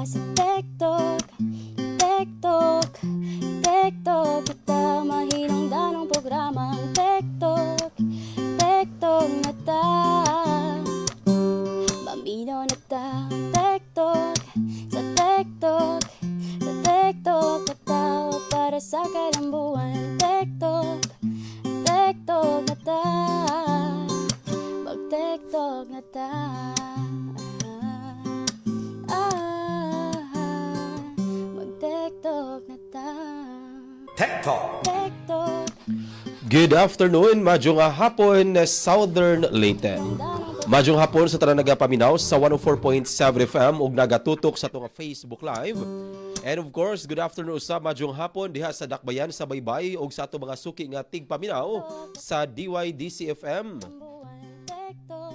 sa TikTok, TikTok, TikTok. Kita mahinong danong programang TikTok, TikTok na ta. Mamino na ta, TikTok, sa TikTok, sa TikTok. Katawa para sa kalambuan, TikTok, TikTok na ta. Mag-TikTok na ta. Mag-TikTok na ta. TikTok. TikTok. Good afternoon, madyong hapon Southern Leyte. Madyong hapon sa tanan nagapaminaw sa 104.7 FM ug nagatutok sa tunga Facebook Live. And of course, good afternoon sa madyong hapon diha sa Dakbayan sa Baybay ug sa ato mga suki nga tigpaminaw sa DYDC FM.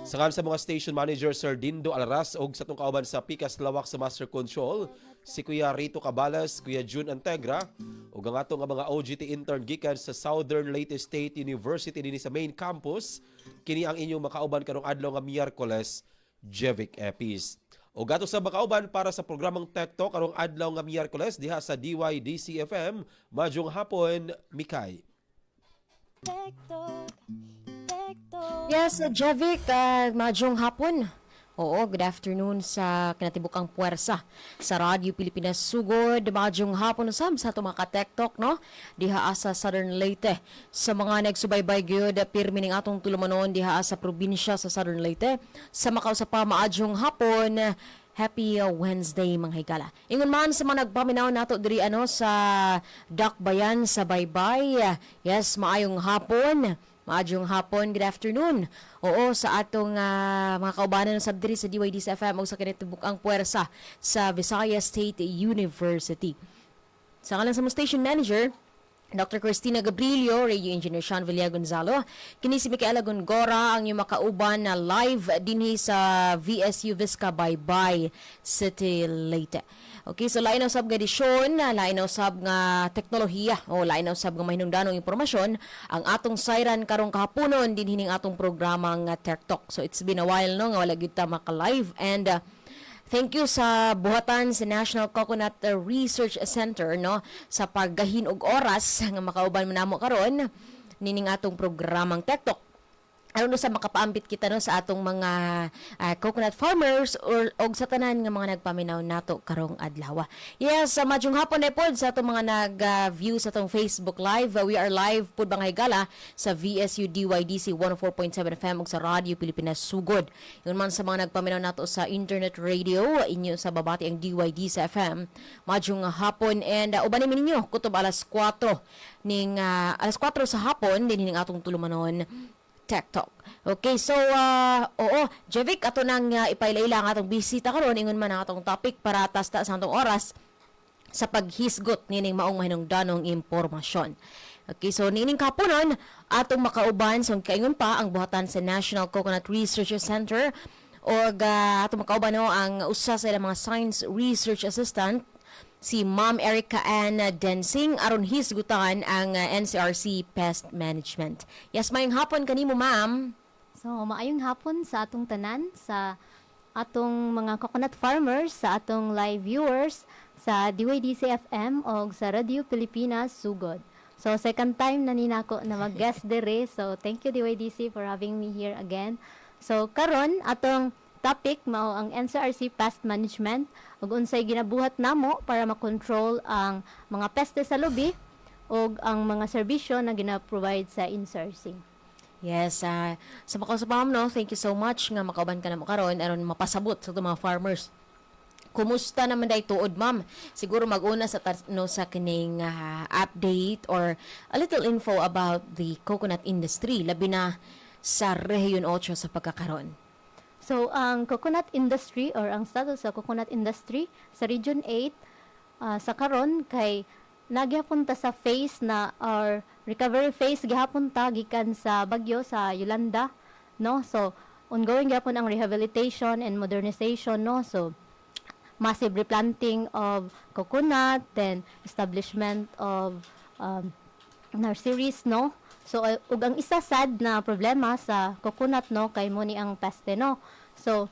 Sa kan sa mga station manager Sir Dindo Alaras ug sa atong kauban sa Pikas Lawak sa Master Control, si Kuya Rito Cabalas, Kuya June Antegra, ug ang atong mga OGT intern gikan sa Southern Leyte State University dinhi sa main campus, kini ang inyong makauban karong adlaw nga Miyerkules, Jevic Epis. Ug ato sa makauban para sa programang TikTok karong adlaw nga Miyerkules diha sa DYDC FM, madyong hapon, Mikay. TikTok, TikTok. Yes, Jevic, madyong hapon. Oo, good afternoon sa kinatibukang puwersa sa Radyo Pilipinas Sugod. Madyong hapon usab sa itong mga ka-TikTok, no? Diha sa Southern Leyte. Sa mga nagsubaybay gyud pirmi ning atong tulumanon diha sa probinsya sa Southern Leyte. Sa makausa pa maadyong hapon. Happy Wednesday, mga higala. Ingon man sa mga nagpaminaw nato diri sa Dakbayan sa Baybay. Yes, maayong hapon. Maadyong hapon, good afternoon. Oo, sa atong mga kaubanan sa diri sa DYDC FM o sa kinatibukang puwersa sa Visayas State University. Sa ngalan sa mga station manager, Dr. Cristina Gabrilio, Radio Engineer Sean Villa Gonzalo, kini si Micaela Gongora ang iyong makauban na live dinhi sa VSU Visca Baybay City, Leyte. Okay, so lain sab nga edisyon, lain sab nga teknolohiya o lain sab nga mahinungdanong impormasyon ang atong sayran karong kahaponon din hining atong programang TikTok. So it's been a while no nga wala gyud ta maka-live and thank you sa buhatan sa National Coconut Research Center no sa paggahin og oras nga makauban mo namo karon nining atong programang TikTok. Ano sa makapaambit kita no sa atong mga coconut farmers og sa tanan nga mga nagpaminaw nato karong adlaw. Yes, madyong hapon na pod sa atong mga nag-view sa atong Facebook Live. We are live pod bang higala sa VSU DYDC 104.7 FM ug sa Radyo Pilipinas Sugod. Yun man sa mga nagpaminaw nato sa internet radio inyo sa babati ang DYDC FM. Madyong hapon and ubanin ninyo kutob alas 4 ning alas 4 sa hapon din ning atong tulumanon TikTok. Okay, so oo, Jevic, ato nang ipailaila ang atong bisita karon ingon man ang atong topic para tasta sa atong oras sa paghisgot nining maong mahinungdanong impormasyon. Okay, so nining kapunon atong makauban so kaingon pa ang buhatan sa National Coconut Research Center o atong makauban no ang usa sa ilang mga science research assistant si Ma'am Erica Ann Densing aron hisgutan ang NCRC Pest Management. Yes, mayong hapon kanimo, ma'am. So, maayong hapon sa atong tanan, sa atong mga coconut farmers, sa atong live viewers, sa DYDC FM o sa Radio Pilipinas Sugod. So, second time na ninako na mag-guest dire. So, thank you DYDC for having me here again. So, karon atong topic mao ang NCRC Pest Management ug unsay ginabuhat namo para makontrol ang mga peste sa lubi ug ang mga serbisyo na gina-provide sa NCRC. Yes, sa makasapam no, thank you so much nga makauban ka namo karon aron mapasabot sa mga farmers. Kumusta naman day tuod, ma'am? Siguro mag-una sa sa kining update or a little info about the coconut industry labi na sa Region 8 sa pagkakaron. So, ang coconut industry or ang status sa coconut industry sa Region 8 sa karon kay nagyapon ta sa phase na or recovery phase gihapon ta gikan sa bagyo sa Yolanda, no? So, ongoing gyapon ang rehabilitation and modernization, no? So, massive replanting of coconut, then establishment of nurseries, no? So, ug ang isa sad na problema sa coconut, no, kay mo ni ang peste, no. So,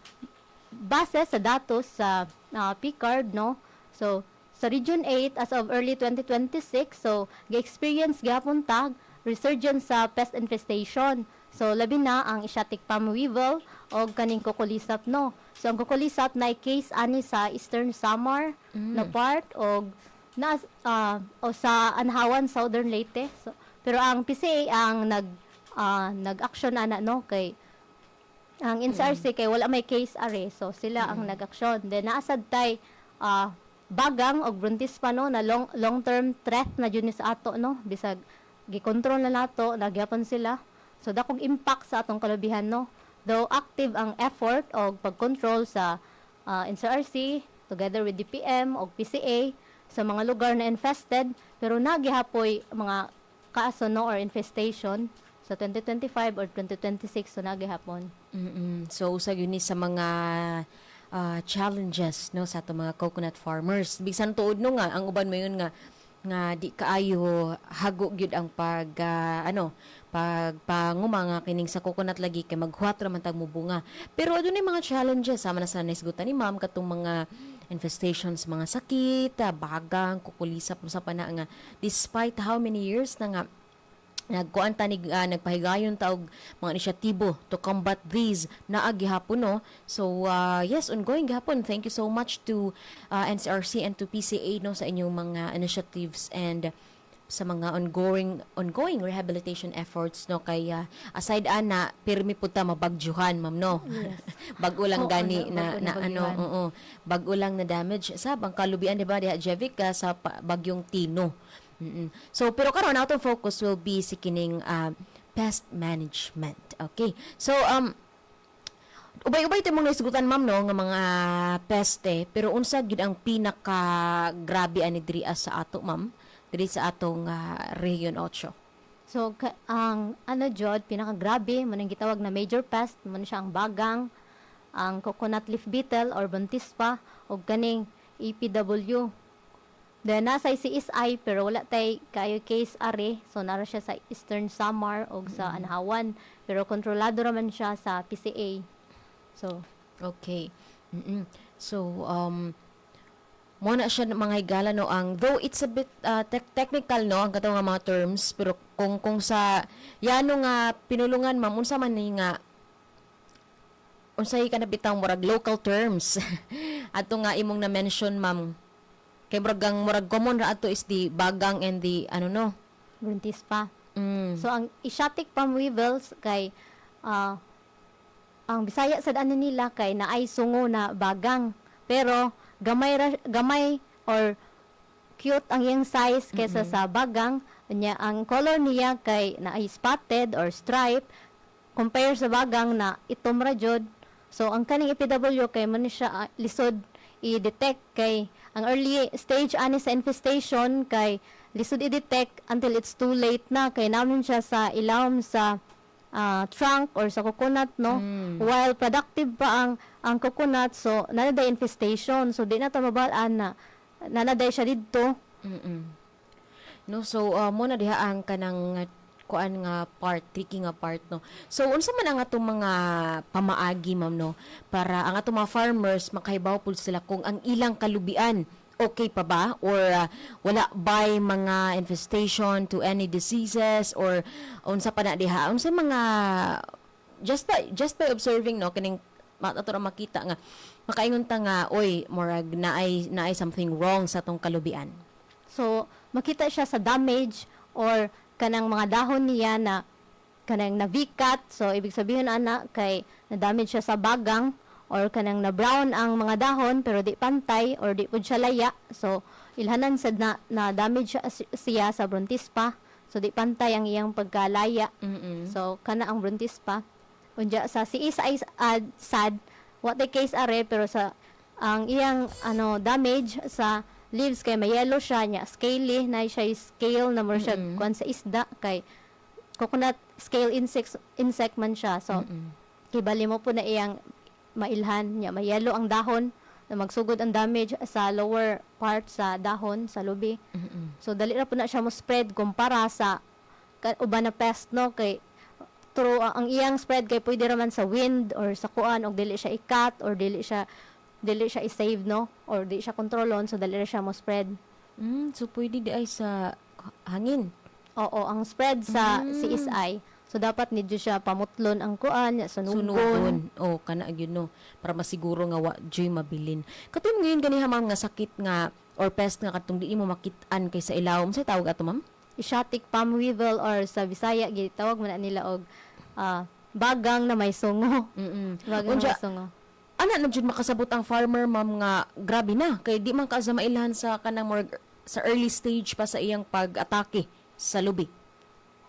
base sa datos sa PCARD, no? So, sa Region 8 as of early 2026, so gi-experience gyapon tag resurgence sa pest infestation. So, labi na ang Asiatic palm weevil o kaning kukulisap, no? So, ang kukulisap na case ani sa Eastern Samar na part o o sa Anhawan, Southern Leyte. So, pero ang PCA ang nag-action ana, no, kay ang NCRC kay wala may case are, so sila ang nag-action. Then naasad tay bagang og bruntis pa, no, na long term threat na jud ni sa ato, no, bisag gikontrol na nato, nagyapon sila. So dakong impact sa atong kalubihan, no. Though active ang effort og pag-control sa NCRC together with DPM og PCA sa mga lugar na infested, pero nagihapoy mga kaso, no, or infestation sa 2025 or 2026, so nagihapon. So usag yun ni sa mga challenges, no, sa ato mga coconut farmers. Bisan tuod, no, nga ang uban mayon nga di kaayo hago gyud ang pagpanguma nga kining sa coconut lagi kay maghuwat ra man tag mubunga. Pero adunay mga challenges sama na sa naisgutan ni ma'am katong mga infestations, mga sakit, bagang, kukulisap sa pana nga despite how many years na nga nagkuan tanig nagpahigayon taog mga inisyatibo to combat these naa gihapon, no. So yes, ongoing gihapon. Thank you so much to NCRC and to PCA, no, sa inyong mga initiatives and sa mga ongoing rehabilitation efforts, no, kay aside ana pirmi pud ta mabagjuhan, ma'am, no. Yes. Bag-o lang gani bago na bagjuhan. bag-o lang na damage sa ang kalubian, di ba, diha Jevic, sa bagyong Tino. So pero karon out of focus will be si kining pest management. Okay, so ubay-ubay timong naisgutan, ma'am, no, nga mga peste, pero unsa gyud ang pinaka grabe ani diri sa ato, ma'am, diri sa atong Region 8? So, ang jod, pinakagrabe, man ang gitawag na major pest, man siya ang bagang, ang coconut leaf beetle or buntis pa, o kaning EPW. Then, nasa CSI, pero wala tay kayo case are, so nara siya sa Eastern Samar o sa Anhawan, pero kontrolado raman siya sa PCA. So, okay. So, mo na siya mga higala, no, ang though it's a bit technical, no, ang katong nga mga terms, pero kung sa yano nga pinulungan, ma'am, unsa man ni nga unsay ka na bitang murag local terms ato nga imong na mention, ma'am, kay murag common ra ato is the bagang and the buntis pa. So, ang Asiatic palm weevils kay ang Bisaya sad ano nila kay naay sungo na bagang, pero gamay or cute ang iyang size kaysa sa bagang nya. Ang color niya kay naay spotted or stripe compare sa bagang na itom ra jud. So ang kaning EPW kay man siya lisod i-detect, kay ang early stage ani sa infestation kay lisod i-detect until it's too late na, kay namin siya sa ilawom sa trunk or sa coconut, no, while productive pa ang coconut, so nanaday infestation, so di na ta mabalaan na nanaday siya didto. No, so mo na diha ang kanang kuan nga part, tricky nga part, no. So unsa man ang atong mga pamaagi, ma'am, no, para ang atong mga farmers makahibaw pud sila kung ang ilang kalubian okay pa ba, or wala by mga infestation to any diseases, or unsa pa na diha, unsa mga just by observing, no, kining ato ra makita nga makaingon ta nga oy murag naay something wrong sa atong kalubian. So makita siya sa damage or kanang mga dahon niya na kanang na-vicat, so ibig sabihin ana kay na-damage siya sa bagang, or kanang na-brown ang mga dahon pero di pantay or di pud siya laya, so ilhanan sad na damage siya sa buntis pa, so di pantay ang iyang pagkalaya. So kana ang buntis pa. Unya sa CSI sad what the case are, pero sa ang iyang damage sa leaves kay may yellow siya nya, scaly na siya, scale na mo siya kuan sa isda, kay coconut scale insect man siya, so kibali mo po na iyang mailhan nya, may yellow ang dahon na magsugod ang damage sa lower part sa dahon sa lubi. So dali ra po na siya mo spread kumpara sa uban na pest, no, kay through ang iyang spread kay pwede raman sa wind or sa kuan og dili siya i-cut or dili siya i-save no or dili siya kontrolon so dili ra siya mo spread. So pwede di ay sa hangin. Oo, ang spread sa CSI. So dapat nidyo siya pamutlon ang kuan nya sunugon. Sunugon. O, kana yun no. Para masiguro nga wa joy mabilin. Katong ngayon ganiha ma'am nga sakit nga or pest nga katong di mo makit-an kay sa ilawom. Sa tawag ato ma'am? Ishatic palm weevil or sa Bisaya gitawag man na nila og bagang na may sungo. Bagang na Unja, may sungo. ana na jud makasabot ang farmer ma'am nga grabe na kay di man ka sa mailhan sa kanang more sa early stage pa sa iyang pag-atake sa lubi.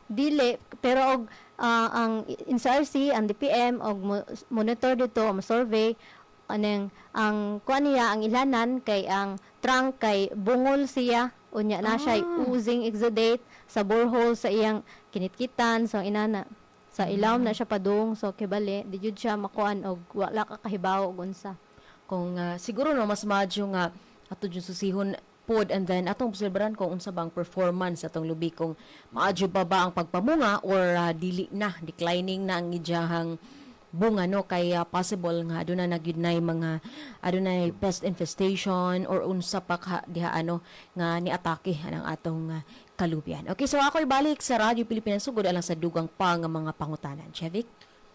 Dili pero og ang NCRC ang DPM og monitor dito mo survey aneng ang kuan niya ang ilanan kay ang trunk kay bungol siya unya na siya oozing exudate sa borehole sa iyang kinitkitan so inana sa ilawom na siya padung so kibali di jud siya makuan og wala ka kahibaw og unsa. Kung siguro no mas madyo nga ato jud susihon pod and then atong obserbaran kung unsa bang performance atong lubi kung maadyo ba ang pagpamunga or dili na declining na ang ijahang bunga no kay possible nga aduna nagyud nay mga adunay pest infestation or unsa pa diha ano nga niatake anang atong kalubian. Okay, so ako ibalik sa Radyo Pilipinas sugod alang sa dugang pa nga mga pangutanan. Chevik?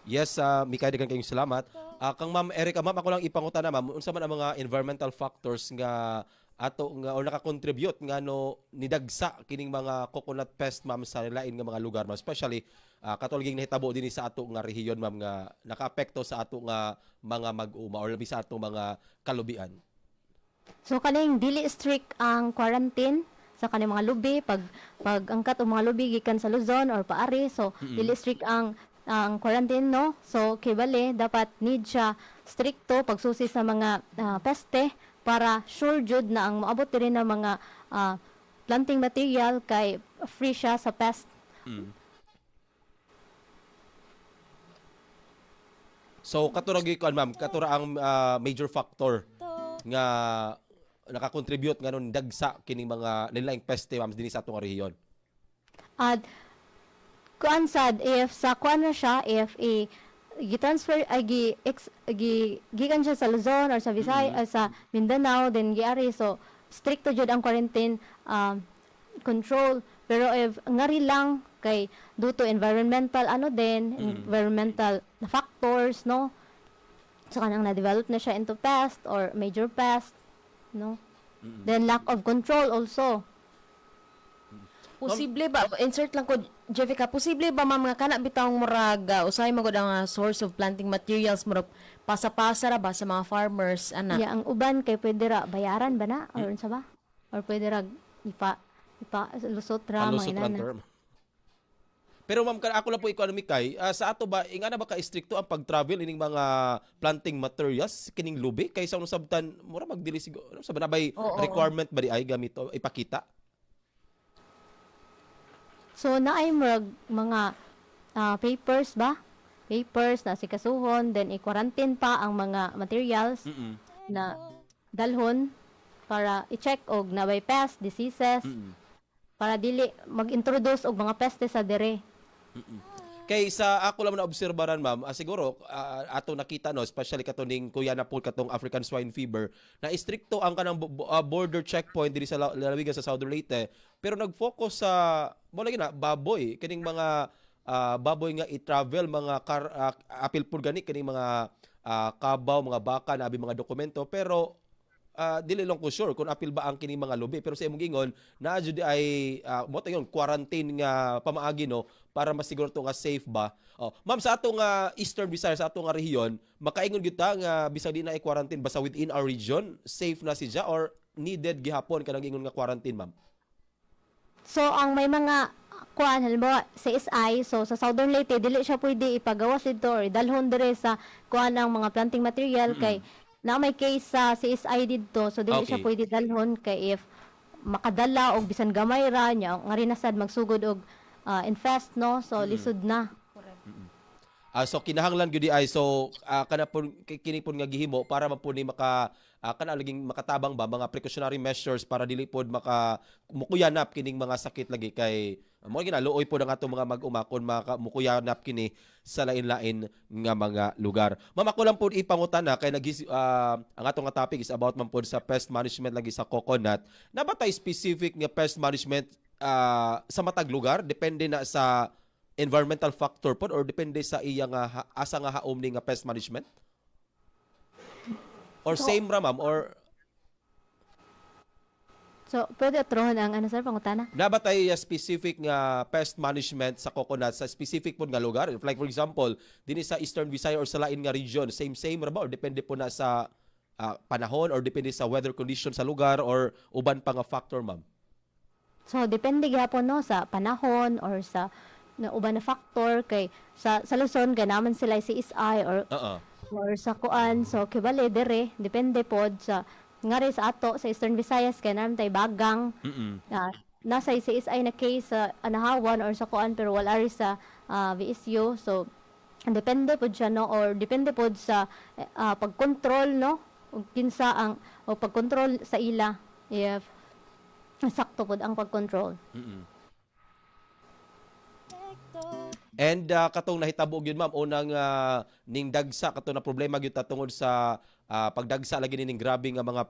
Yes, Mikay, daghang kayong salamat. Kang Ma'am Erica, ma'am, ako lang ipangutana, ma'am, unsa man ang mga environmental factors nga ato nga or naka-contribute nga no nidagsa kining mga coconut pest ma'am sa lain nga mga lugar, ma'am, especially katulad ng nahitabo din sa ato nga rehiyon, ma'am, nga nakaapekto sa ato nga mga mag-uma or labi sa ato mga kalubian. So kaning dili strict ang quarantine sa kaning mga lubi pag angkat og mga lubi gikan sa Luzon or paari so dili strict ang quarantine no so kibali dapat need siya stricto pagsusi sa mga peste para sure jud na ang moabot rin ng mga planting material kay free siya sa pest. So katura gyud ma'am, katura ang major factor nga naka-contribute nga nun dagsa kining mga nilaing peste ma'am dinhi sa atong rehiyon. At kuan sad if sa kuan na siya if gi-transfer gikan siya sa Luzon or sa Visayas sa Mindanao then giari so stricto jud ang quarantine control pero if ngari lang kay due to environmental environmental factors no so kanang na-develop na siya into pest or major pest no then lack of control also. Posible ba insert lang ko Jessica, posible ba ma'am nga kana bitawng murag usay magud ang source of planting materials murag pasa-pasa ra ba sa mga farmers ana? Yeah, ang uban kay pwede ra bayaran ba na or unsa ba? Or pwede ra ipa lusot ra mga Lusot ra inana. term. Pero ma'am, ako lang po Mikay, sa ato ba ingana ba ka istrikto ang pag-travel ining mga planting materials kining lubi kay sa sabtan mura magdili siguro sa banabay requirement ba di ay gamit o ipakita? So naay mga papers ba? Papers na sikasuhon then i-quarantine pa ang mga materials na dalhon para i-check og naway pest diseases para dili mag-introduce og mga peste sa dire. Kay sa ako lang na obserbaran ma'am, siguro ato nakita no, especially katuning kuya na po katong African swine fever, na istrikto ang kanang border checkpoint diri sa lalawigan sa Southern Leyte, pero nag-focus sa mo lagi na baboy, kining mga baboy nga i-travel mga apil purgani kining mga kabaw, mga baka na abi mga dokumento, pero dili lang ko sure kung apil ba ang kining mga lubi, pero sa imong gingon na jud ay mo tayon quarantine nga pamaagi no para masiguro to nga safe ba. Ma'am, sa atong Eastern Visayas, sa atong rehiyon, makaingon gyud ta nga bisag di na i-quarantine basta within our region, safe na siya or needed gihapon kanang ingon nga quarantine, ma'am? So ang may mga kuan halimbawa sa CSI so sa Southern Leyte dili siya pwede ipagawas dito or dalhon dire sa kuan ang mga planting material kay na may case sa CSI dito so dili siya pwede dalhon kay if makadala og bisan gamay ra nya nga rin sad magsugod og infest no so lisod na. So kinahanglan gyud di ay so kana pud kini pud nga gihimo para man pud ni maka kana laging makatabang ba mga precautionary measures para dili pod maka mukuyanap kining mga sakit lagi kay mo ginaluoy pod ang atong mga mag-umakon mukuyanap kini sa lain-lain nga mga lugar. Ma'am, ako lang pod ipangutana kay ang atong nga topic is about man pod sa pest management lagi sa coconut. Nabatay specific nga pest management sa matag lugar depende na sa environmental factor pod or depende sa iya nga asa nga haom ni nga pest management? Or same ra ma'am or So, pwede atrohon ang ano sir, pangutana? nabatay specific nga pest management sa coconut sa specific pod nga lugar? Like for example, dinhi sa Eastern Visayas or sa lain nga region, same ra ba or depende po na sa panahon or depende sa weather condition sa lugar or uban pa nga factor ma'am? So, depende gyapon no sa panahon or sa na uban na factor kay sa Luzon ganaman sila CSI or sa kuan so kibali dere depende pod sa ngari sa ato sa Eastern Visayas kay naman tay bagang nasa CSI na case sa Anahawan or sa kuan pero wala ri sa VSU so depende pod siya no or depende pod sa pagkontrol no ug kinsa ang o pagkontrol sa ila if sakto pod ang pagkontrol. And katong nahitabo gyud ma'am unang ning dagsa katong na problema gyud tungod sa pagdagsa lagi ning grabe nga mga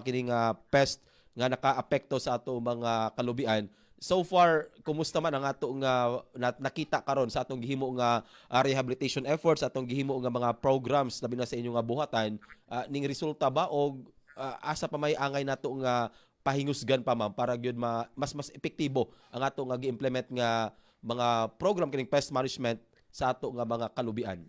kining pest nga nakaapekto sa ato mga kalubian. So far, kumusta man ang ato nga nakita karon sa atong gihimo nga rehabilitation efforts, atong gihimo nga mga programs labi na sa inyo nga buhatan, ning resulta ba o asa pa may angay nato nga pahingusgan pa ma'am para gyud mas epektibo ang ato nga gi-implement nga mga program kining pest management sa ato nga mga kalubian?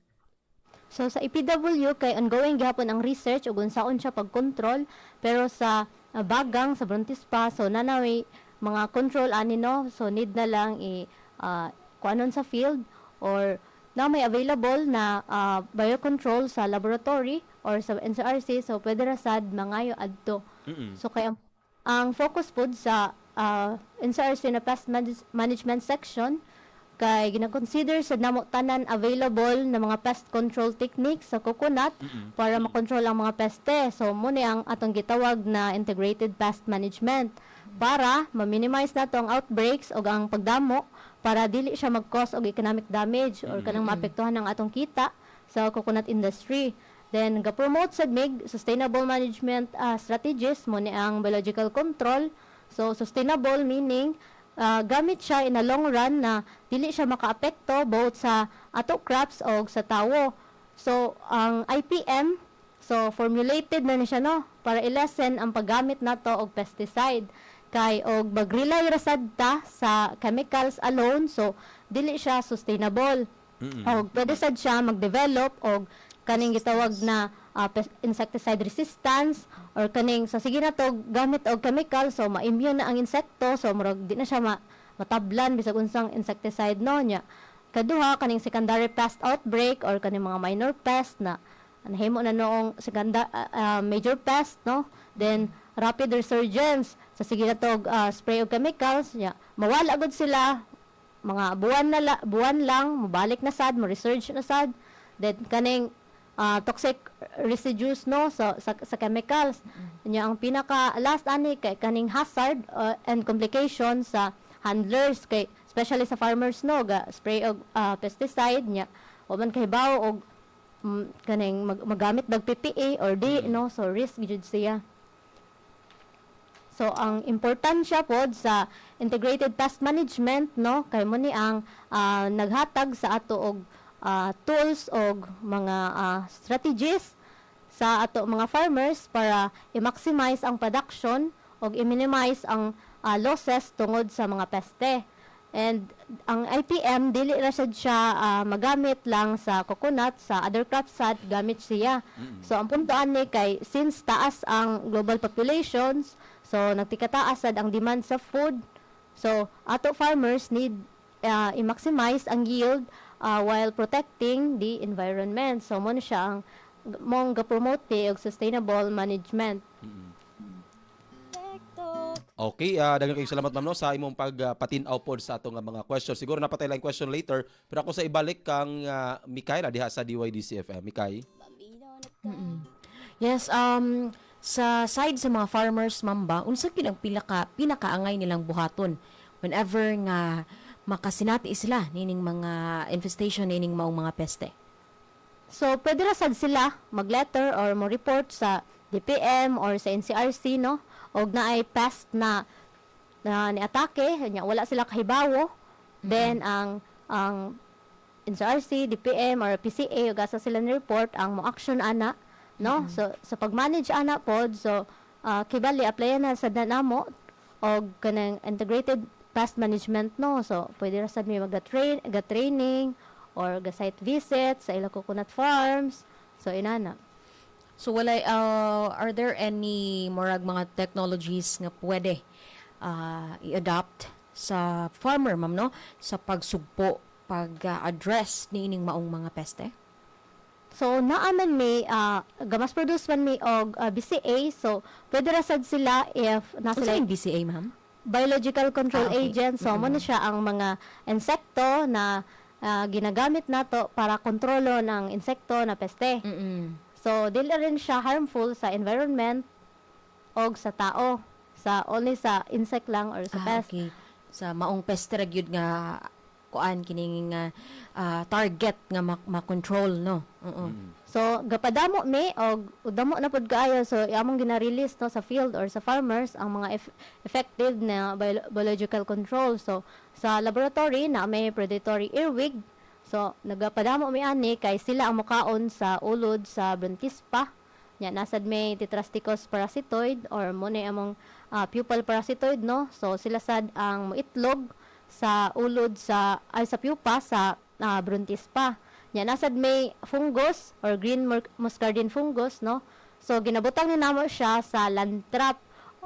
So sa EPW kay ongoing gyapon ang research ug unsaon siya pagkontrol pero sa bagang sa Brontis pa so nanaway mga control ani no so need na lang kuanon sa field or na may available na biocontrol sa laboratory or sa NCRC so pwede ra sad mangayo adto. So kay ang focus pod sa NCRC na pest management section kay gina-consider sa namo tanan available na mga pest control techniques sa coconut para makontrol ang mga peste. So mo ni ang atong gitawag na integrated pest management para ma-minimize nato ang outbreaks o ang pagdamo para dili siya mag-cause og economic damage or kanang maapektuhan ang atong kita sa coconut industry. Then ga-promote sa MIG sustainable management strategies mo ni ang biological control. So sustainable meaning gamit siya in a long run na dili siya makaapekto both sa ato crops o sa tawo. So ang IPM so formulated na siya no para i-lessen ang paggamit nato og pesticide kay og mag-rely ra sad ta sa chemicals alone so dili siya sustainable. Og pwede sad siya mag-develop og kaning gitawag na insecticide resistance or kaning sa sige na to gamit og chemical so ma-immune na ang insekto so murag di na siya matablan bisag unsang insecticide no nya. Kaduha kaning secondary pest outbreak or kaning mga minor pest na nahimo na noong major pest no then rapid resurgence sa sige na to spray og chemicals nya mawala gud sila mga buwan lang mabalik na sad mo resurge na sad then kaning toxic residues no sa chemicals nya ang pinaka last ani kay kaning hazard and complications sa handlers kay especially sa farmers no ga spray og pesticide nya o man kahibaw og kaning magamit dag PPE or di no so risk jud siya. So ang importansya pod sa integrated pest management no kay mo ni ang naghatag sa ato og tools o mga strategies sa ato mga farmers para i-maximize ang production o i-minimize ang losses tungod sa mga peste. And ang IPM dili ra sad siya magamit lang sa coconut sa other crops sad gamit siya. So ang punto ani kay since taas ang global populations so nagtikataas sad ang demand sa food. So ato farmers need i-maximize ang yield while protecting the environment. So, mo siya ang mong ga-promote og sustainable management. TikTok. Okay, daghang kayong salamat ma'am no sa imong pagpatinaw pod sa atong mga question. Siguro napatay lang question later, pero ako sa ibalik kang Mikay na diha sa DYDC-FM. Mikay. Bambino na ta. Yes, sa side sa mga farmers, ma'am ba, unsa gyud ang pinakaangay nilang buhaton whenever nga makasinati sila nining mga infestation nining maong mga peste? So, pwede ra sad sila mag-letter or mo-report sa DPM or sa NCRC, no? Og na ay pest na ni-atake, nya wala sila kahibawo. Then, ang NCRC, DPM, or PCA, ug asa sila ni-report, ang mo-action ana, no? So, sa pag-manage ana pod, so, kibali, applyan na sa namo, og kanang integrated pest management, no? So, pwede ra sad may mag-training, or ga-site visit sa ilang coconut farms. So, inana. So walay are there any murag mga technologies nga pwede i-adopt sa farmer ma'am no sa pagsugpo pag-address niining maong mga peste? So, naaman may, gamas produce man may og BCA. So, pwede ra sad sila if na Unsa sila yung BCA ma'am? biological control Okay. agent. So, mo na siya ang mga insekto na ginagamit nato para kontrolo ng insekto na peste. So, dili rin siya harmful sa environment o sa tao. Only sa insect lang or sa pest. Okay. Sa maong peste ra gyud nga kuan kining target nga ma-control no. So, gapadamo mi og damo na pud kaayo. So, among gina-release no sa field or sa farmers ang mga effective na biological control. So, sa laboratory na may predatory earwig. So, nagapadamo mi ani kay sila ang mukaon sa ulod sa brontispa. Nya nasad may Tetrasticus parasitoid or mo na among pupal parasitoid no. So, sila sad ang moitlog sa ulod sa pupa sa brontispa. Nya nasad may fungus or green muscardine fungus no. So, ginabutang ni namo siya sa land trap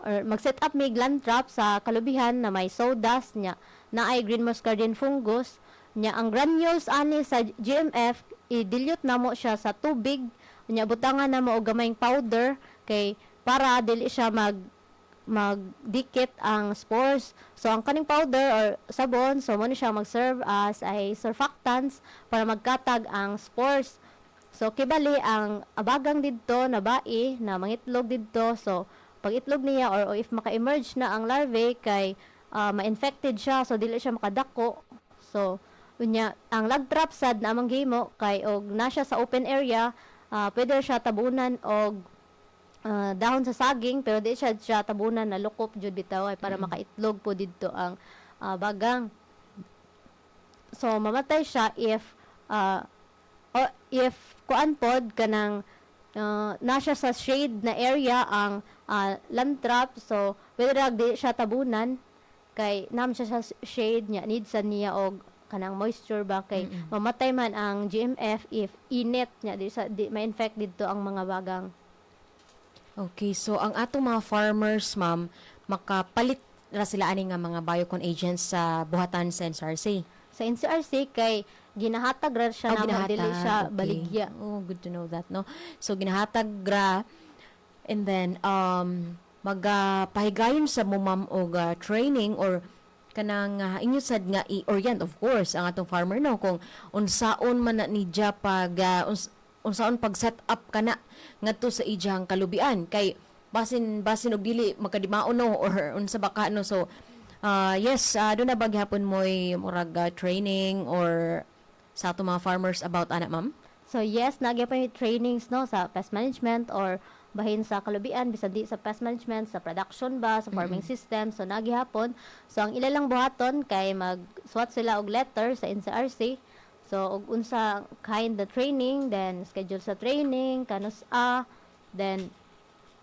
or mag-set up may land trap sa kalubihan na may sawdust nya na ay green muscardine fungus. Nya ang granules ani sa GMF i-dilute namo siya sa tubig nya butangan namo og gamayng powder kay para dili siya magdikit ang spores. So ang kaning powder or sabon so mo ni siya mag-serve as a surfactants para magkatag ang spores. So kibali ang abagang didto na bai na mangitlog didto. So pag itlog niya or if maka-emerge na ang larvae kay ma-infected siya so dili siya makadako. So unya ang lag trap sad na amang gimo kay og na siya sa open area, pwede siya tabunan og dahon sa saging pero di siya tabunan na lukop jud bitaw ay para makaitlog po didto ang bagang. So mamatay siya if kuan pod kanang na siya sa shade na area ang land trap. So pwede ra di siya tabunan kay nam siya sa shade nya need sa niya og kanang moisture ba kay mamatay man ang GMF if init nya di ma-infect didto ang mga bagang. Okay, so ang atong mga farmers ma'am makapalit ra sila ani nga mga biocon agents sa buhatan sa NCRC. Sa NCRC kay ginahatag ra siya na dili siya okay. baligya. Oh, good to know that, no? So, ginahatag ra and then, magapahigayon sa mo, ma'am, og training or kanang inyo sad nga i-orient, of course, ang atong farmer, no? Kung unsaon man na nidya pag, unsaon pag set up ka na ngadto sa ijang kalubian. Kay, basin og dili magkadimaon, no? Or unsa ba ka, no? So, yes, doon na baghapon mo'y murag training or sa ato mga farmers about ana, ma'am? So yes, nagya pa yung trainings no sa pest management or bahin sa kalubian bisan di sa pest management, sa production ba, sa farming system. So nagyapon. So ang ilalang buhaton kay mag-swat sila og letter sa NCRC. So og unsa kind the training, then schedule sa training, kanus then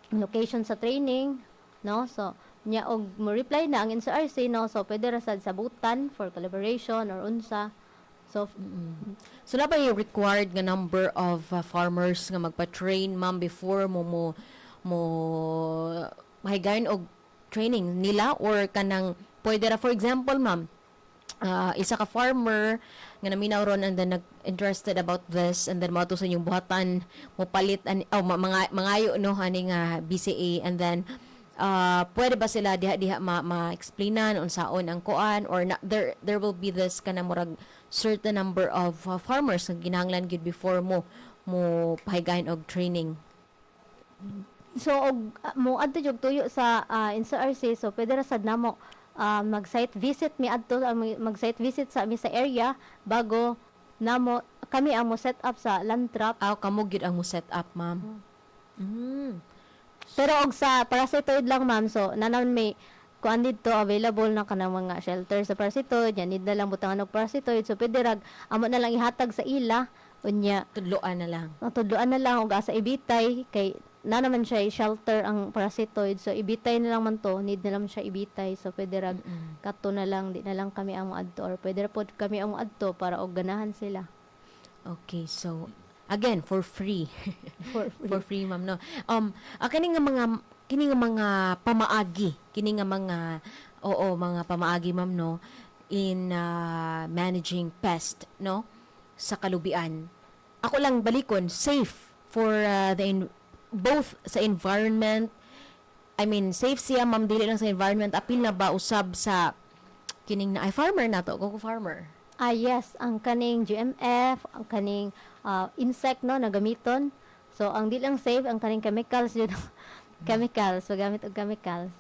location sa training, no? So nya og mo reply na ang NCRC no. So pwede ra sad sabutan for collaboration or unsa. So So na ba yung required nga number of farmers nga magpa-train, ma'am, before mo mahigayon og training nila or kanang pwede ra, for example, ma'am, isa ka farmer nga naminaw ron and then nag-interested about this and then mato sa inyong buhatan mo palit mangayo no ani nga BCA and then pwede ba sila diha ma-explainan unsaon ang kuan or there will be this kana murag certain number of farmers nga ginahanglan gyud before mo pahigayon og training. So og mo adto jud tuyo sa NCRC, so pwede ra sad namo mag-site visit mi adto mag-site visit sa sa area bago namo kami ang mo set up sa land trap. Kamo gyud ang mo set up, ma'am. Pero og sa parasitoid lang ma'am, so nanon may kuan dito available na kanang mga shelter sa parasitoid, yan need na lang butangan og parasitoid, so pwede rag amo na lang ihatag sa ila unya Tudloan na lang. tudloan na lang og asa ibitay kay na naman siya shelter ang parasitoid, so ibitay na lang man to, need na lang siya ibitay, so pwede rag kato na lang, di na lang kami ang moadto or pwede ra pod kami ang moadto para og ganahan sila. Okay, so again for free. For free. For free, ma'am, no. Kini nga mga pamaagi, kini nga mga mga pamaagi, ma'am, no, in managing pest, no, sa kalubian. Ako lang balikon safe for both sa environment. I mean, safe siya, ma'am, dili lang sa environment, apil na ba usab sa kining na farmer nato, go farmer. Yes, ang kaning GMF, ang kaning insect no nagamiton. So ang di lang safe ang kaning chemicals yun. Chemicals, so gamit og chemicals.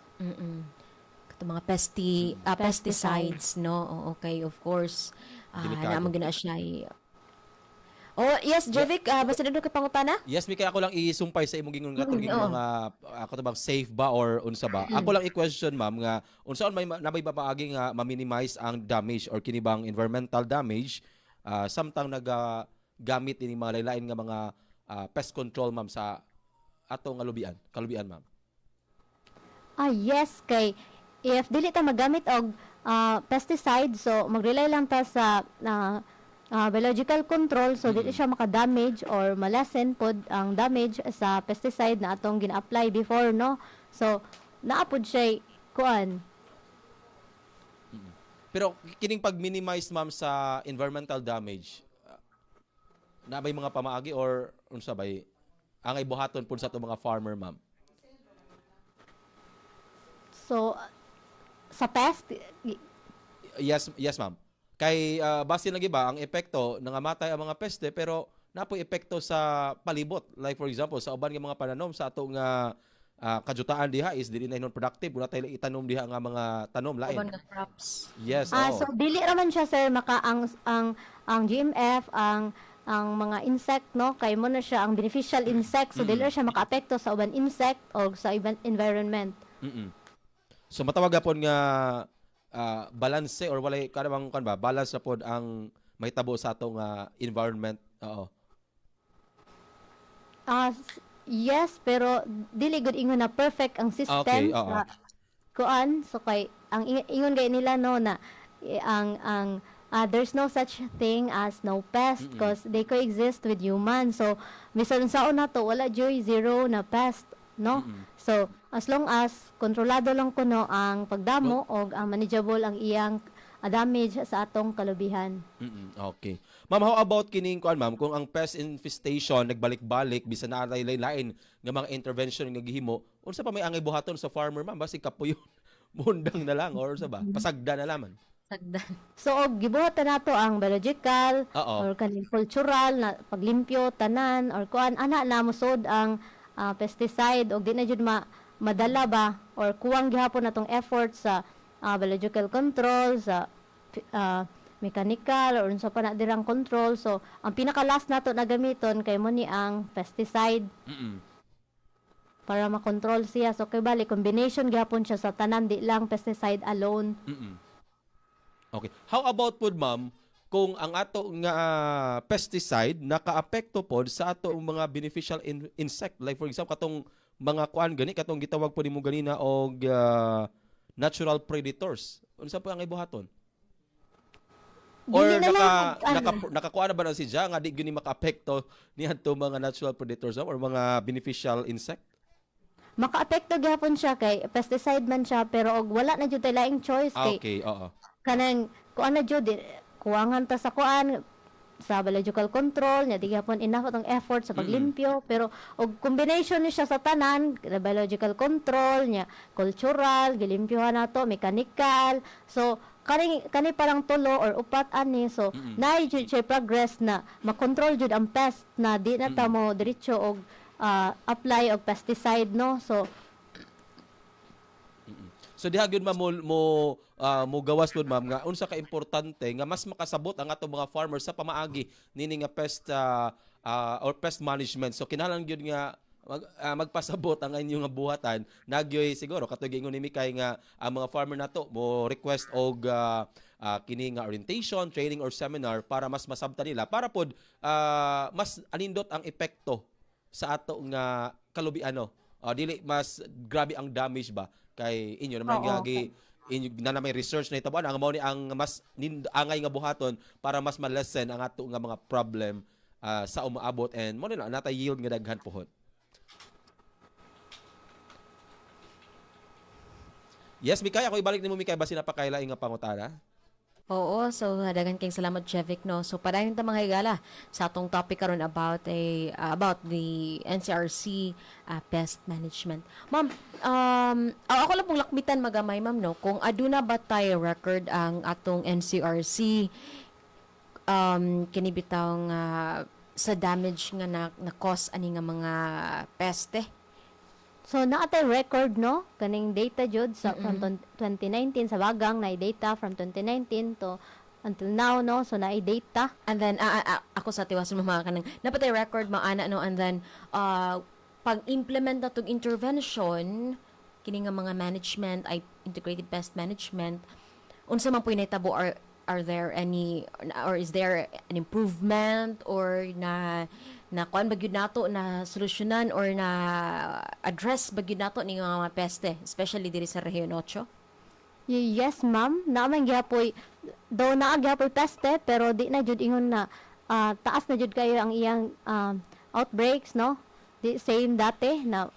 Kato mga pesticides, no. Okay, of course. Delikado. Naman gina siya. Yes, Jovic, basta na kay pangutana? Yes, mi kaya ako lang isumpay sa imong gingon nga tong mga ako to bang safe ba or unsa ba. Ako lang i-question ma'am nga unsaon may nabay ba paagi nga ma-minimize ang damage or kini bang environmental damage samtang gamit ini mga lain nga mga pest control ma'am sa ato nga kalubian ma'am. Yes, kay if dili ta magamit og pesticide, so mag-rely lang ta sa biological control, so dili siya maka-damage or malesen pod ang damage sa pesticide na atong gina-apply before, no. So naapod siya kuan. Pero kining pag-minimize ma'am sa environmental damage nabay mga pamaagi or unsa bay angay buhaton pud sa ato mga farmer ma'am. So sa pest, Yes ma'am. Kay base lagi ba ang epekto nangamatay ang mga peste pero napoy epekto sa palibot. Like for example sa uban nga mga pananom sa ato nga kajutaan diha is dili na non productive wala tayo itanom diha nga mga tanom lain. Uban nga crops. Yes. so dili raman siya sir maka ang GMF ang mga insect, no, kay mo na siya ang beneficial insect, so dili ra siya makaapekto sa uban insect o sa ibang environment. So matawag gapon nga balance or walay kanang kan ba balance na pod ang mahitabo sa atong environment. Oo. Yes, pero dili gud ingon na perfect ang system. Okay, oo. Kuan, so kay ang ingon gay nila no na there's no such thing as no pest because they coexist with humans. So bisan saon na to wala joy zero na pest, no. So as long as kontrolado lang kuno ang pagdamo og ang manageable ang iyang damage sa atong kalubihan. Okay. Ma'am, how about kining kuan ma'am kung ang pest infestation nagbalik-balik bisan na lain nga mga intervention nga gihimo, unsa pa may angay buhaton sa farmer ma'am basi kapuyon mundang na lang or sa ba pasagda na laman. Sagdan. So og gibuhat nato ang biological Oo. or kaning cultural na paglimpyo tanan or kuan ana na mosod ang pesticide og di na jud madala ba or kuwang gihapon natong effort sa biological control sa mechanical or unsa pa na dirang control. So ang pinaka last nato na gamiton kay mo ni ang pesticide para makontrol siya. So kay bali combination gihapon siya sa tanan, di lang pesticide alone. Okay. How about pod ma'am kung ang ato nga pesticide nakaapekto pod sa ato mga beneficial insect like for example katong mga kuan gani katong gitawag po nimo ganina og natural predators. Unsa pa ang ibuhaton? Or Dili na lang nakakuha na ba na siya nga di gyud ni makaapekto niadto mga natural predators or mga beneficial insect? Makaapekto gihapon siya kay pesticide man siya pero og wala na jud tay laing choice kay Okay, oo. kanang kuan na jud kuwangan ta sa kuan sa biological control nya di gyapon enough atong effort sa paglimpyo pero og combination ni siya sa tanan biological control nya cultural gilimpyohan nato mechanical so kani parang tulo or upat ani so naay jud siya progress na makontrol jud ang pest na di na ta mo diretso og apply og pesticide no So diha gyud ma'am mo gawas pod ma'am nga unsa ka importante nga mas makasabot ang ato mga farmers sa pamaagi nini nga pest or pest management. So kinahanglan gyud nga magpasabot ang inyong nga buhatan nagyoy siguro katong ingon ni Mikay nga ang mga farmer nato mo request og kini nga orientation, training or seminar para mas masabtan nila para pod mas anindot ang epekto sa ato nga kalubian no. Dili mas grabe ang damage ba kay inyo naman nga inyo na may research na itabuan ang mao ni ang mas angay nga buhaton para mas ma-lessen ang ato nga mga problem sa umaabot and mo nila natay yield nga daghan pohon. Yes, Mikay, ako ibalik nimo Mikay basi napakaila nga pangutana. Oo, so dagan kayong salamat Jevic no. So padayon ta mga higala sa atong topic karon about the NCRC pest management. Ma'am, ako lang pong lakbitan magamay ma'am no kung aduna ba tayo record ang atong NCRC kini bitaw sa damage nga na cause ani nga mga peste. So naatay record no kaning data jud sa from 2019 sa bagang na data from 2019 to until now no so na data And then ako sa tiwas mo mga kanang napatay record maana no and then pag-implement na tong intervention kini nga mga management ay integrated pest management unsa man po nahitabo are there any or is there an improvement or na kuan bagyud nato na solusyonan or na address bagyud nato ni mga peste especially diri sa Rehiyon 8? Yes ma'am naman gyapoy daw naa gyapoy peste pero di na jud ingon na taas na jud kayo ang iyang outbreaks no di same dati na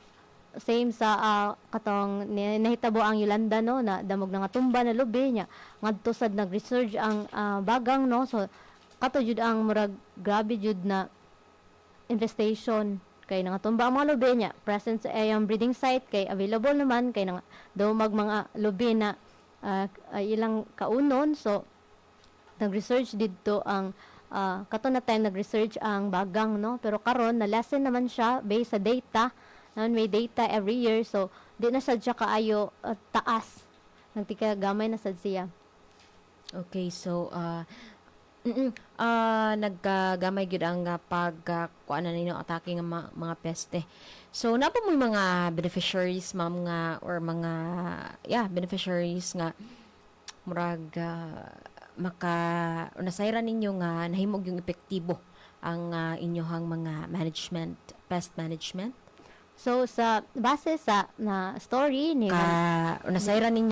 same sa katong nahitabo ang Yolanda no na damog na nga tumba na lubi nya ngadto sad nag-resurge ang bagang no so kato jud ang murag grabe jud na infestation kay nangatumba ang mga lubi niya present sa iyang breeding site kay available naman kay nang dumag mga lubi na ilang kaunon so nag-research didto ang kato na time nag-research ang bagang no pero karon na lesson naman siya based sa data naman may data every year so di na sad siya kaayo taas nagtika gamay na sad siya. Okay, so naggamay gyud ang kuan na ninyo atake nga mga peste. So napa mo mga beneficiaries ma'am nga or mga beneficiaries nga murag nasayran ninyo nga nahimog yung epektibo ang inyohang mga pest management. So sa base sa na story ni nasayran ninyo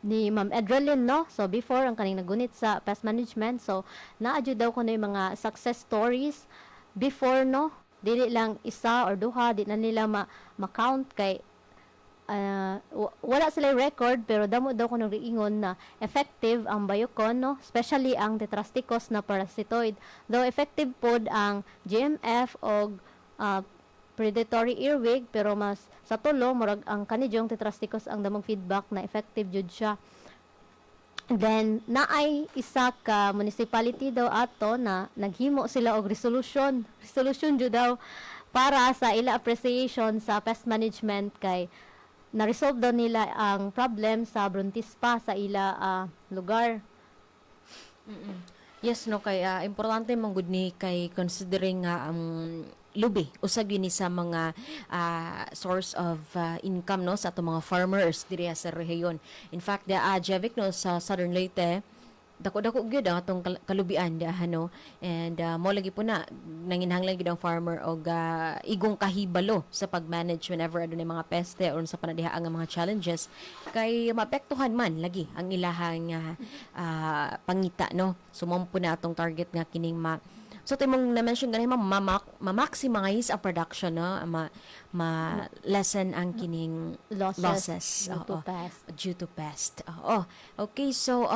ni Ma'am Edralyn, no? So, before, ang kaning nagunit sa pest management. So, naadyo daw ko na yung mga success stories before, no? Dili lang isa or duha, di na nila ma-count kay wala sila record, pero damo daw ko nang riingon na effective ang Biocon, no? Especially ang Tetrasticus na parasitoid. Though effective pod ang GMF o predatory earwig pero mas sa tulo murag ang kanidyong Tetrasticus ang damong feedback na effective jud siya. Then naay isa ka municipality daw ato na naghimo sila og resolution jud daw para sa ila appreciation sa pest management kay na-resolve daw nila ang problem sa Brontispa sa ila lugar. Yes no kay importante man gud ni kay considering lubi usag yun sa mga source of income no sa atong mga farmers diri sa rehiyon. In fact Jevic no sa Southern Leyte dako-dako gyud ang atong kalubian no and mo lagi po na nanginhanglan gyud ang farmer og igong kahibalo sa pag-manage whenever adunay mga peste or sa panadihaan nga mga challenges kay maapektuhan man lagi ang ilahang pangita no sumom po na atong target nga kining so timong na-mention ganay ma-maximize ang production no ma-lessen ang kining losses due to pest. Okay, so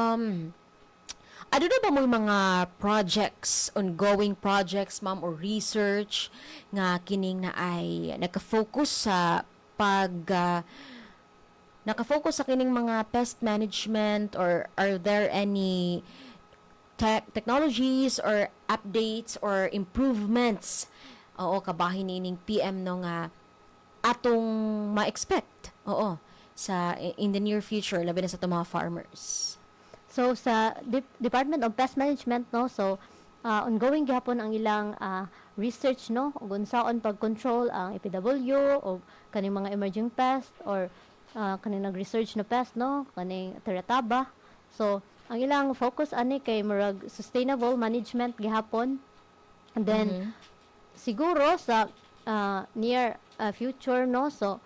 Ano na ba mo mga projects, ongoing projects, ma'am, or research nga kining na ay naka-focus sa naka-focus sa kining mga pest management, or are there any technologies or updates or improvements kabahin nining PM no nga atong ma-expect sa in the near future labi na sa itong mga farmers? So sa Department of Pest Management no, so ongoing gyapon ang ilang research no ug unsaon pag-control ang EPW o kaning mga emerging pest, or kaning nag-research na pest no, kaning terataba. So ang ilang focus ani kay murag sustainable management gihapon. And then siguro sa near future no, so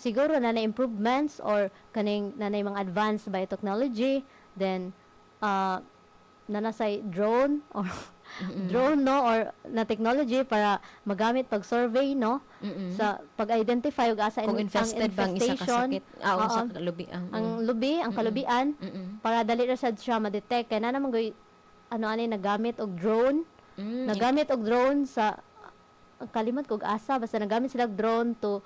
siguro na improvements or kaning nanay mga advanced biotechnology, then nanasay drone or drone no, or na technology para magamit pag survey no, sa pag-identify ug asa Kung infested bang isa ka sakit, sa lubi ang kalubian, para dali ra sad siya ma-detect. Kaya na naman ani nagamit og drone, nagamit og drone sa kalimot kog asa, basta nagamit sila og drone to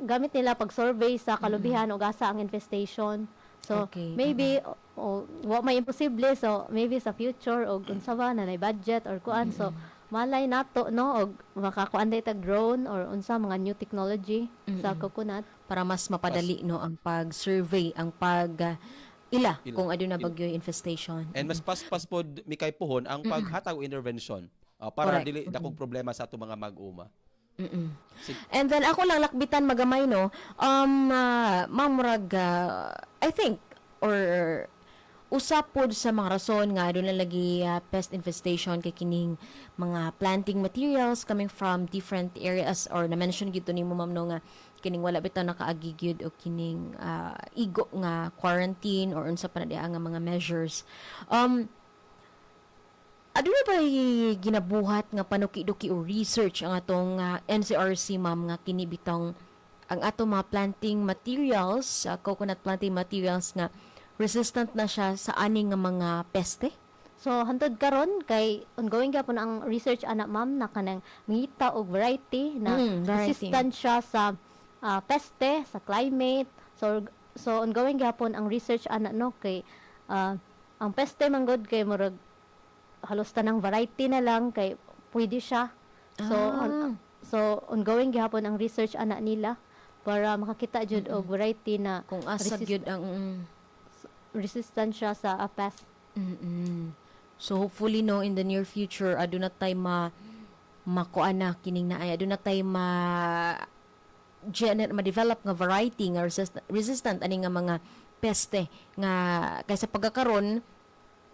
gamit nila pag survey sa kalubihan ug asa ang infestation. So maybe wa may imposible, so maybe sa future og unsa ba na budget or kuan, so malay nato no og makakuan day tag drone or unsa mga new technology sa coconut para mas mapadali no ang pag-survey, ang ila kung aduna bagyo infestation. And mas paspas pod mikay pohon ang paghatag og intervention para Correct. dili dakong problema sa ato mga mag-uma. And then ako lang lakbitan magamay no, mamurag I think or usap pod sa mga rason nga doon na lagi pest infestation kay kining mga planting materials coming from different areas, or na-mention gito ni mo ma'am no nga kining wala bitaw nakaagigid o kining igo nga quarantine or unsa pa na diha nga mga measures. Aduna ba ginabuhat nga panuki-duki o research ang atong NCRC ma'am nga kini bitong ang atong mga planting materials, coconut planting materials nga resistant na siya sa aning nga mga peste? So hantod karon kay ongoing gyapon ang research ana ma'am na kanang mangita og variety na variety. resistant siya sa peste, sa climate. So ongoing gyapon ang research ana no, kay ang peste manggod kay murag halos tanang variety na lang kay pwede siya. So ongoing gyapon ang research ana nila para makakita jud og variety na Kung asa gyud ang resistant siya sa pest. So hopefully no in the near future aduna tay makuan na kining naay, aduna tay ma-develop nga variety nga resistant ani nga mga peste nga kaysa pagkakaron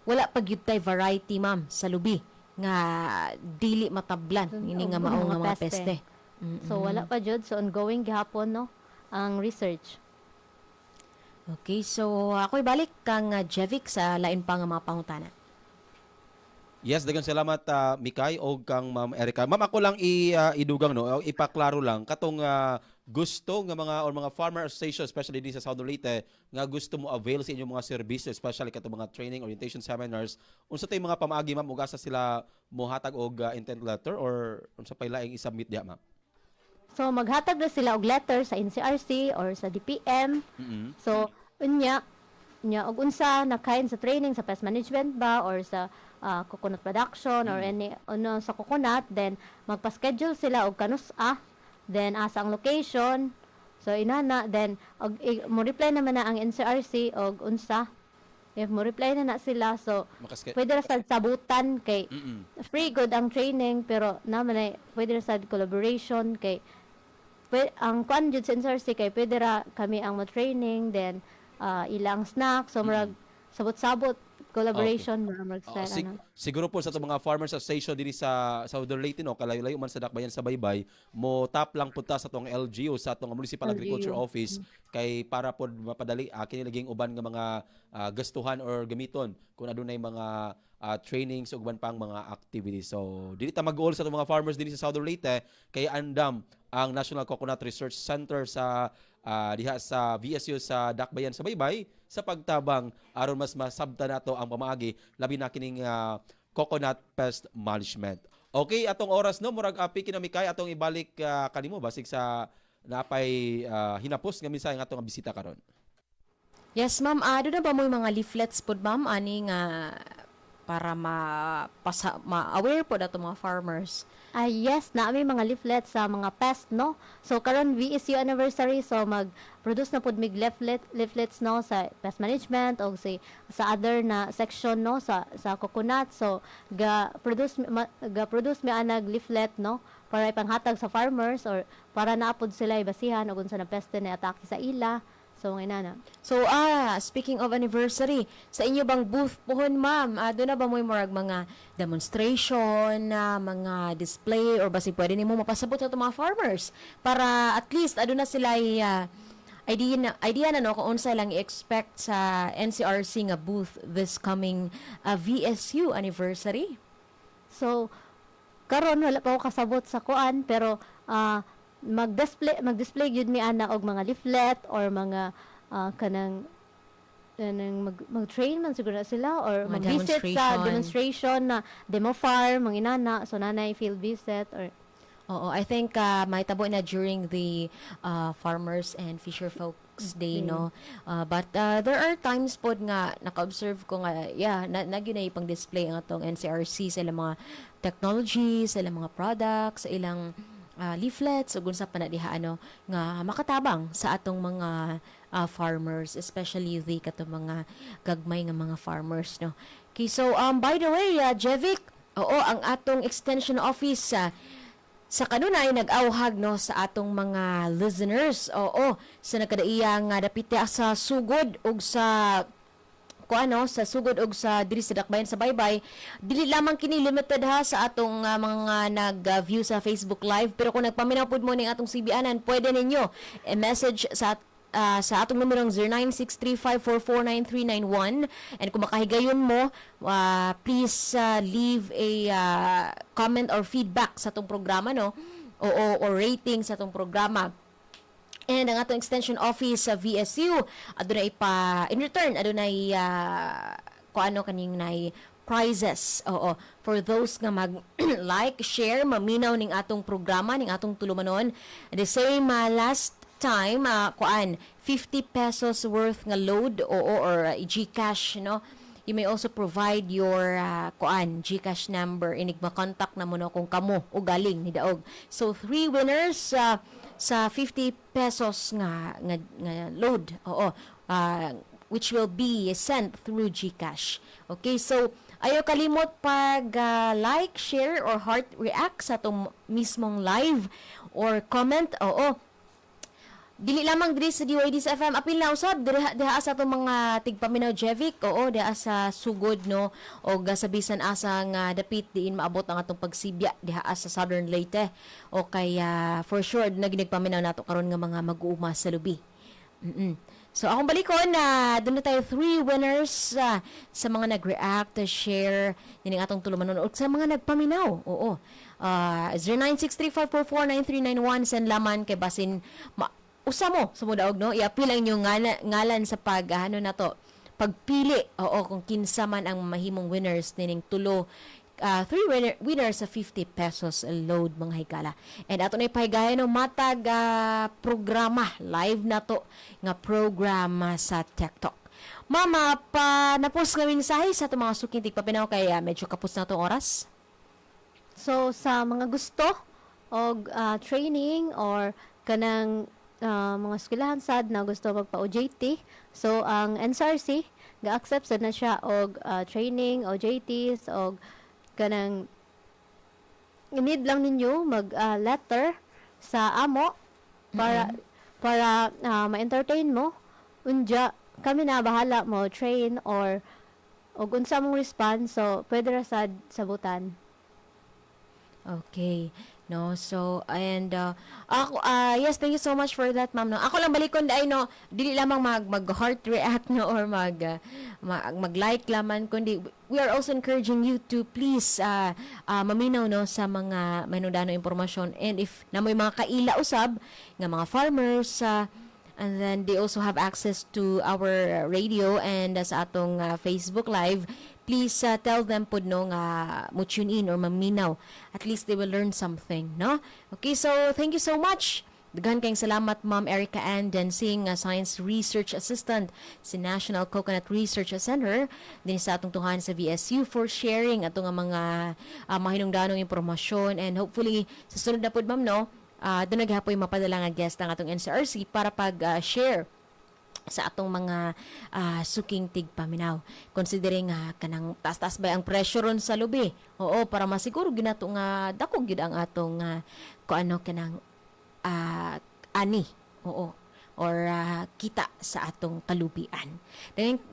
wala pa gyud tay variety ma'am sa lubi nga dili matablan ini nga mao nga mga peste. So wala pa jud, so ongoing gihapon no ang research. Okay, so ako'y balik kang Jevic sa lain pa nga mga pangutana. Yes, daghang salamat Mikay o kang Ma'am Erica. Ma'am, ako lang idugang no, ipaklaro lang katong gusto nga mga farmer association, especially din sa Southern Leyte, nga gusto mo avail sa inyong mga services, especially katong mga training, orientation seminars. Unsa tay mga pamaagi ma'am, ug asa sila mohatag og intent letter or unsa pay laing i-submit diha ma'am? So maghatag na sila og letter sa NCRC or sa DPM. So unya og unsa na kain sa training sa pest management ba or sa coconut production or any ano sa coconut, then magpa-schedule sila og kanus-a, then asa ang location. So inana, then og mo reply naman na ang NCRC og unsa. If mo reply na sila, so pwede ra sad sabutan kay free good ang training, pero naman ay pwede ra sad collaboration kay ang kuan jud sa NCRC kay pwede ra kami ang mo-training, then ilang snack, so murag sabot-sabot collaboration murag style siguro po sa mga farmers association diri sa Southern Leyte no, kalayo-layo man sa dakbayan sa baybay, mo tap lang punta sa tong LGU, sa tong Municipal Agriculture Office kay para pod mapadali kini laging uban nga mga gastuhan or gamiton kung adunay mga trainings ug uban pang mga activities. So dili ta mag-all sa mga farmers diri sa Southern Leyte kay andam ang National Coconut Research Center sa diha sa VSU sa Dakbayan sa Baybay sa pagtabang aron mas masabta nato ang pamaagi labi na kining coconut pest management. Okay, atong oras no murag api kinamikay atong ibalik kanimo basig sa napay hinapos nga minsan nga atong bisita karon. Yes, ma'am. Doon na ba mo yung mga leaflets po, ma'am? Ani nga para ma-aware po dato mga farmers. Yes, na may mga leaflets sa mga pest, no? So, karon VSU anniversary, so mag-produce na pod mig leaflets, no, sa pest management o sa other na section, no, sa coconut. So, ga-produce mi anag leaflet, no, para ipanghatag sa farmers or para naapod sila ibasihan o kung sa na peste na atake sa ila. So, ngayon na. So, speaking of anniversary, sa inyo bang booth pohon, ma'am? Doon na ba mo yung mga demonstration, mga display, or basi pwede nimo mapasabot sa mga farmers para at least na sila idea na no kung unsa lang i-expect sa NCRC nga booth this coming VSU anniversary? So, karon wala pa ako kasabot sa kuan, pero mag-display gyud mi ana og mga leaflet or mga kanang mag-train man siguro na sila or Mga mag-visit sa demonstration na demo farm, mga inana, so nanay field visit or Oo, I think may tabo na during the Farmers and Fisher Folks Day, no? But there are times po nga naka-observe ko nga, nagyo na ipang display ang atong NCRC sa ilang mga technologies, sa ilang mga products, sa ilang leaflets ug unsa pa na diha nga makatabang sa atong mga farmers, especially the katong mga gagmay nga mga farmers, no. Okay, so by the way, Jevic, ang atong extension office sa kanunay nag-awhag no sa atong mga listeners, sa nakadaiyang dapite sa sugod ug sa sa sugod og sa diri sa Dakbayan sa Baybay, dili lamang kini limited ha sa atong mga nag-view sa Facebook Live, pero kung nagpaminaw pud mo ning atong CBN-an, pwede ninyo i-message sa atong numerong 0963544391, and kung makahigayon mo, please leave a comment or feedback sa atong programa, no, o rating sa atong programa. And ang atong extension office sa VSU, adunay in return, adunay kaning nay prizes. For those nga mag-like, share, maminaw ning atong programa, ning atong tulumanon. The same last time, 50 pesos worth nga load or GCash, no? You may also provide your GCash number, Enigma contact na mo no kung kamo o galing ni daog. So 3 winners sa 50 pesos nga load, which will be sent through GCash. Okay, so ayaw kalimot pag like, share or heart react sa itong mismong live or comment. Dili lamang diri sa DYD sa FM, apil na usab diha sa itong mga tigpaminaw, Jevic, diha sa sugod, no, o sa bisan asa nga dapit diin maabot ang atong pagsibya diha sa Southern Leyte, o kaya for sure naginigpaminaw nato karon nga mga mag-uuma sa lubi. So akong balikon doon na tayo 3 winners sa mga nag-react, share dining atong tulumanon o sa mga nagpaminaw. 0963544391, send laman kay basin usa mo sa mudaog, no, i-appeal ang inyong ngalan sa pagpili kung kinsa man ang mahimong winners nining 3 winners sa 50 pesos load, mga higala. And ato na ipahigayon no matag programa live na to nga programa sa TikTok. Mama, napos nga mensahe sa itong mga suking tigpapinaw kay medyo kapos na itong oras. so sa mga gusto og training or kanang mga eskwelahan sad na gusto magpa-OJT, so ang NCRC ga-accept sad na siya og training OJTs og kanang need lang ninyo mag letter sa amo para ma-entertain mo, unja kami na bahala mo train or unsa mong response, so pwede ra sad sabutan. Okay. No, so and ako yes, thank you so much for that, ma'am. No, ako lang balikon dai no, dili lamang mag heart react no or mag-like laman, kundi we are also encouraging you to please maminaw no sa mga manudano impormasyon, and if na may mga kaila usab nga mga farmers And then they also have access to our radio and sa atong Facebook Live. Please tell them po no nga mo tune in or maminaw. At least they will learn something, no? Okay, so thank you so much. Daghan kayong salamat Ma'am Erica Ann Dancing, Science Research Assistant sa National Coconut Research Center din sa atong tuhan sa VSU for sharing atong mga mahinungdanong impormasyon, and hopefully sa sunod na pod ma'am no, doon naghapoy mapadala nga guest ang atong NCRC para pag-share sa atong mga suking tigpaminaw. Considering kanang taas-taas ba ang pressure ron sa lubi. Oo, para masiguro ginato nga dako gid ang atong kuano kanang ani. Oo. Or kita sa atong kalubian.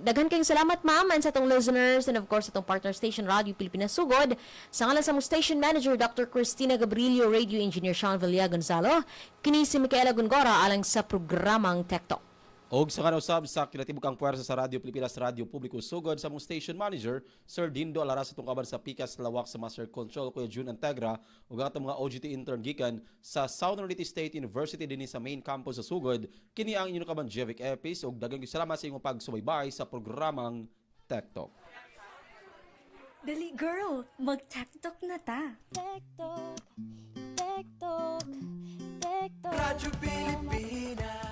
Daghan kayong salamat ma'am and sa atong listeners, and of course sa atong partner station Radio Pilipinas Sugod. Sa ngalan sa mong station manager Dr. Cristina Gabrilio, radio engineer Sean Villa Gonzalo, kini si Micaela Gongora alang sa programang Tech Talk. Og sa kanusab sa kinatibukang puwersa sa Radio Pilipinas Radio Publiko Sugod sa mong station manager Sir Dindo Alaras atong kaban sa Pikas Lawak sa Master Control Kuya June Antegra ug atong mga OJT intern gikan sa Southern Leyte State University dinhi sa main campus sa Sugod. Kini ang inyong kaban Jevic Epis ug daghang salamat sa imong pagsubaybay sa programang Tech Talk. Dali girl, mag-TikTok na ta. TikTok, TikTok, TikTok. Radyo Pilipinas.